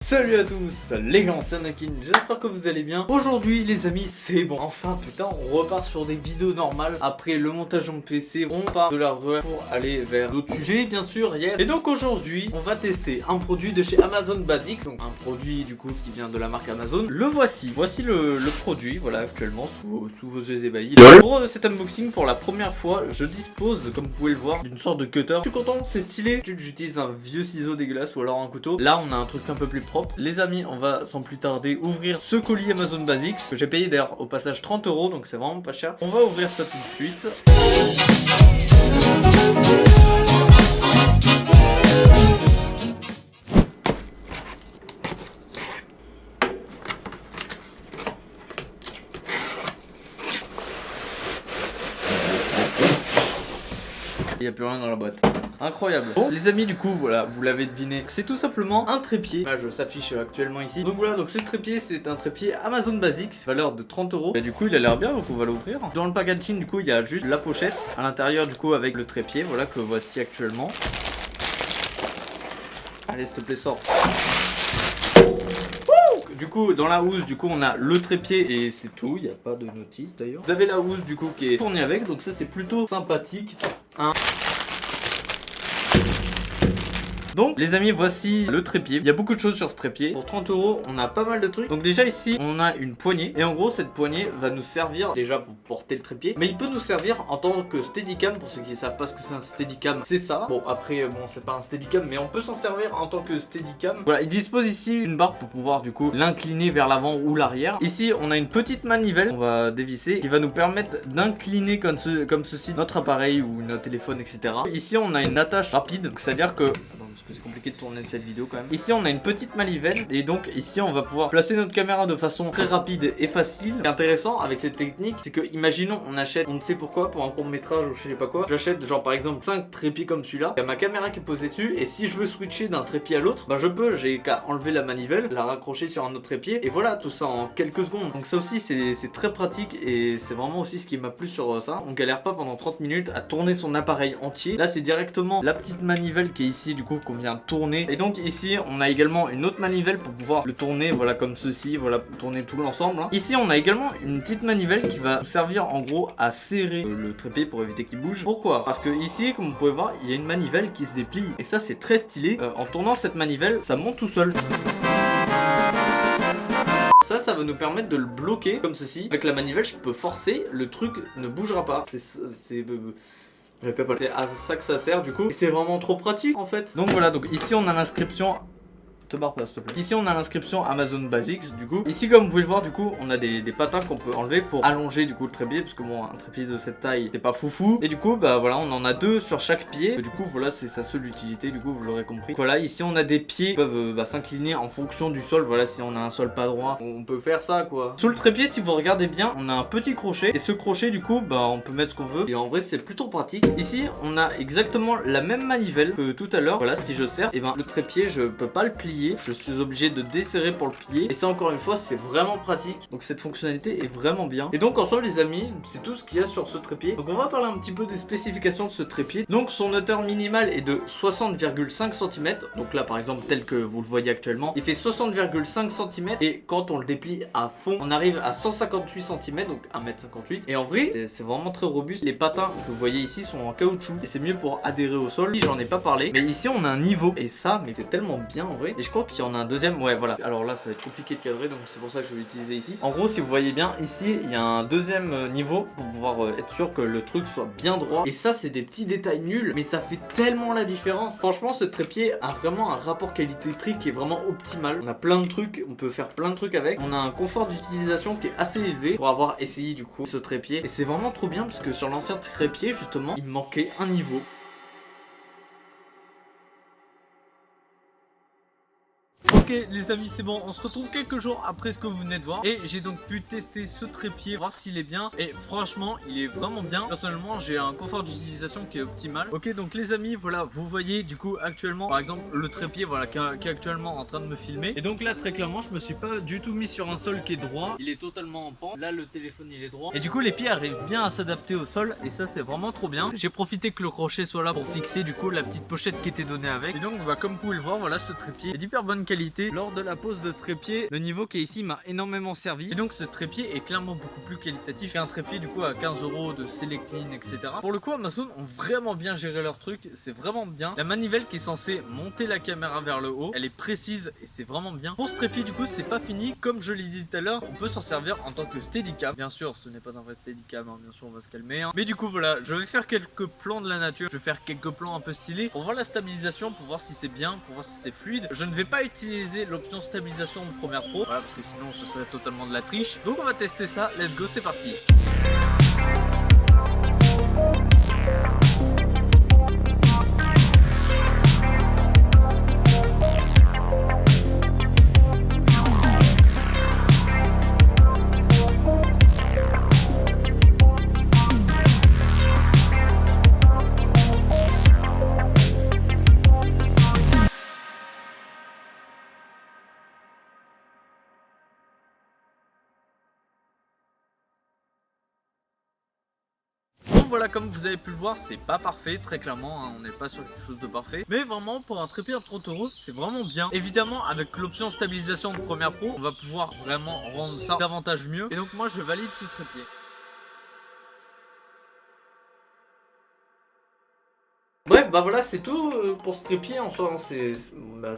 Salut à tous les gens, c'est Anakin, j'espère que vous allez bien. Aujourd'hui les amis, c'est bon, enfin putain, on repart sur des vidéos normales. Après le montage de mon PC, on part de l'hardware pour aller vers d'autres sujets bien sûr, yes. Et donc aujourd'hui, on va tester un produit de chez Amazon Basics. Donc un produit du coup qui vient de la marque Amazon. Le voici le produit, voilà actuellement sous vos yeux ébahis. Pour cet unboxing, pour la première fois, je dispose, comme vous pouvez le voir, d'une sorte de cutter. Je suis content, c'est stylé. J'utilise un vieux ciseau dégueulasse ou alors un couteau. Là on a un truc un peu plus propre. Les amis, on va sans plus tarder ouvrir ce colis Amazon Basics que j'ai payé d'ailleurs au passage 30 €, donc c'est vraiment pas cher. On va ouvrir ça tout de suite. Il n'y a plus rien dans la boîte. Incroyable. Bon les amis, du coup voilà, vous l'avez deviné, c'est tout simplement un trépied. L'image s'affiche actuellement ici. Donc voilà, donc ce trépied, c'est un trépied Amazon Basics, valeur de 30 €. Et du coup il a l'air bien, donc on va l'ouvrir. Dans le packaging du coup il y a juste la pochette à l'intérieur du coup avec le trépied, voilà que voici actuellement. Allez s'il te plaît sors. Du coup dans la housse du coup on a le trépied et c'est tout, il n'y a pas de notice d'ailleurs. Vous avez la housse du coup qui est tournée avec, donc ça c'est plutôt sympathique. Donc les amis, voici le trépied. Il y a beaucoup de choses sur ce trépied. Pour 30 €, on a pas mal de trucs. Donc déjà ici, on a une poignée. Et en gros, cette poignée va nous servir déjà pour porter le trépied. Mais il peut nous servir en tant que steadicam. Pour ceux qui ne savent pas ce que c'est un steadicam, c'est ça. Bon après, bon c'est pas un steadicam, mais on peut s'en servir en tant que steadicam. Voilà, il dispose ici une barre pour pouvoir du coup l'incliner vers l'avant ou l'arrière. Ici, on a une petite manivelle qu'on va dévisser qui va nous permettre d'incliner comme ceci notre appareil ou notre téléphone, etc. Ici, on a une attache rapide. C'est-à-dire que... parce que c'est compliqué de tourner cette vidéo quand même. Ici on a une petite manivelle et donc ici on va pouvoir placer notre caméra de façon très rapide et facile. Ce qui est intéressant avec cette technique, c'est que imaginons on achète, on ne sait pourquoi, pour un court métrage ou je sais pas quoi, j'achète genre par exemple 5 trépieds comme celui-là, il y a ma caméra qui est posée dessus et si je veux switcher d'un trépied à l'autre, bah je peux, j'ai qu'à enlever la manivelle, la raccrocher sur un autre trépied et voilà, tout ça en quelques secondes. Donc ça aussi c'est très pratique et c'est vraiment aussi ce qui m'a plu sur ça. On galère pas pendant 30 minutes à tourner son appareil entier. Là c'est directement la petite manivelle qui est ici du coup qu'on vient tourner. Et donc ici on a également une autre manivelle pour pouvoir le tourner, voilà comme ceci, voilà pour tourner tout l'ensemble. Ici on a également une petite manivelle qui va nous servir en gros à serrer le trépied pour éviter qu'il bouge. Pourquoi? Parce que ici comme vous pouvez voir il y a une manivelle qui se déplie et ça c'est très stylé. En tournant cette manivelle ça monte tout seul. Ça va nous permettre de le bloquer comme ceci. Avec la manivelle je peux forcer, le truc ne bougera pas. C'est à ça que ça sert du coup. Et c'est vraiment trop pratique en fait. Donc voilà, donc ici on a l'inscription. Te barre pas s'il te plaît. Ici on a l'inscription Amazon Basics du coup. Ici comme vous pouvez le voir du coup on a des patins qu'on peut enlever pour allonger du coup le trépied. Parce que bon un trépied de cette taille c'est pas foufou. Et du coup bah voilà on en a deux sur chaque pied. Et du coup voilà c'est sa seule utilité du coup vous l'aurez compris. Voilà ici on a des pieds qui peuvent s'incliner en fonction du sol. Voilà si on a un sol pas droit on peut faire ça quoi. Sous le trépied si vous regardez bien on a un petit crochet. Et ce crochet du coup bah on peut mettre ce qu'on veut. Et en vrai c'est plutôt pratique. Ici on a exactement la même manivelle que tout à l'heure. Voilà si je serre et ben le trépied je peux pas le plier. Je suis obligé de desserrer pour le plier. Et ça encore une fois c'est vraiment pratique. Donc cette fonctionnalité est vraiment bien. Et donc en soi les amis c'est tout ce qu'il y a sur ce trépied. Donc on va parler un petit peu des spécifications de ce trépied. Donc son hauteur minimale est de 60,5 cm. Donc là par exemple tel que vous le voyez actuellement il fait 60,5 cm. Et quand on le déplie à fond on arrive à 158 cm. Donc 1,58 m. Et en vrai c'est vraiment très robuste. Les patins que vous voyez ici sont en caoutchouc. Et c'est mieux pour adhérer au sol. J'en ai pas parlé. Mais ici on a un niveau. Et ça mais c'est tellement bien en vrai. Et je crois qu'il y en a un deuxième, ouais voilà. Alors là ça va être compliqué de cadrer donc c'est pour ça que je vais l'utiliser ici. En gros si vous voyez bien ici il y a un deuxième niveau pour pouvoir être sûr que le truc soit bien droit. Et ça c'est des petits détails nuls mais ça fait tellement la différence. Franchement ce trépied a vraiment un rapport qualité-prix qui est vraiment optimal. On a plein de trucs, on peut faire plein de trucs avec. On a un confort d'utilisation qui est assez élevé pour avoir essayé du coup ce trépied. Et c'est vraiment trop bien parce que sur l'ancien trépied justement il manquait un niveau. Ok les amis c'est bon, on se retrouve quelques jours après ce que vous venez de voir. Et j'ai donc pu tester ce trépied, voir s'il est bien. Et franchement il est vraiment bien. Personnellement j'ai un confort d'utilisation qui est optimal. Ok donc les amis voilà, vous voyez du coup actuellement par exemple le trépied voilà qui est actuellement en train de me filmer. Et donc là très clairement je me suis pas du tout mis sur un sol qui est droit. Il est totalement en pente. Là le téléphone il est droit. Et du coup les pieds arrivent bien à s'adapter au sol. Et ça c'est vraiment trop bien. J'ai profité que le crochet soit là pour fixer du coup la petite pochette qui était donnée avec. Et donc bah, comme vous pouvez le voir voilà ce trépied est d'hyper bonne qualité. testé lors de la pose de ce trépied. Le niveau qui est ici m'a énormément servi. Et donc ce trépied est clairement beaucoup plus qualitatif qu'un trépied du coup à 15 € de Selectline, etc. Pour le coup, Amazon ont vraiment bien géré leur truc. C'est vraiment bien. La manivelle qui est censée monter la caméra vers le haut, elle est précise et c'est vraiment bien. Pour ce trépied du coup, c'est pas fini. Comme je l'ai dit tout à l'heure, on peut s'en servir en tant que steadicam. Bien sûr, ce n'est pas un vrai steadicam, hein. Bien sûr, on va se calmer. Hein. Mais du coup, voilà, je vais faire quelques plans de la nature. Je vais faire quelques plans un peu stylés pour voir la stabilisation, pour voir si c'est bien, pour voir si c'est fluide. Je ne vais pas utiliser l'option stabilisation de Premiere Pro, voilà, parce que sinon ce serait totalement de la triche. Donc on va tester ça. Let's go, c'est parti. Voilà, comme vous avez pu le voir, c'est pas parfait, très clairement, hein, on n'est pas sur quelque chose de parfait. Mais vraiment, pour un trépied à 30 €, c'est vraiment bien. Évidemment, avec l'option stabilisation de Premiere Pro, on va pouvoir vraiment rendre ça davantage mieux. Et donc moi, je valide ce trépied. Bref, bah voilà, c'est tout pour ce trépied. En soi, hein, c'est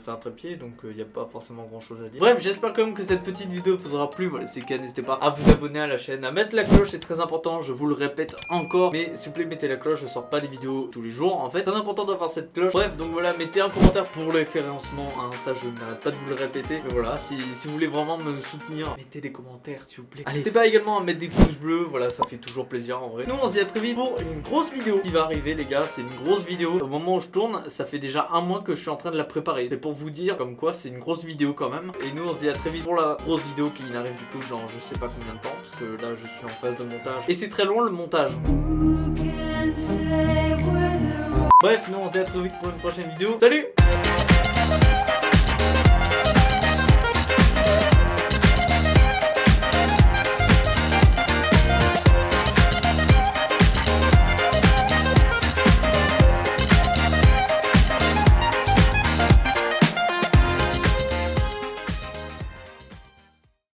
un trépied, donc il n'y a pas forcément grand chose à dire. Bref, j'espère quand même que cette petite vidéo vous aura plu. Voilà, c'est le cas, n'hésitez pas à vous abonner à la chaîne, à mettre la cloche, c'est très important, je vous le répète encore. Mais s'il vous plaît, mettez la cloche, je sors pas des vidéos tous les jours. En fait, c'est important d'avoir cette cloche. Bref, donc voilà, mettez un commentaire pour le référencement, hein, ça je n'arrête pas de vous le répéter. Mais voilà, si vous voulez vraiment me soutenir, mettez des commentaires, s'il vous plaît. Allez, n'hésitez pas également à mettre des pouces bleus, voilà, ça fait toujours plaisir en vrai. Nous, on se dit à très vite pour une grosse vidéo qui va arriver, les gars. C'est une grosse vidéo. Au moment où je tourne, ça fait déjà un mois que je suis en train de la préparer. C'est pour vous dire comme quoi c'est une grosse vidéo quand même. Et nous on se dit à très vite pour la grosse vidéo qui n'arrive du coup genre je sais pas combien de temps, parce que là je suis en phase de montage. Et c'est très long le montage. Bref, nous on se dit à très vite pour une prochaine vidéo. Salut!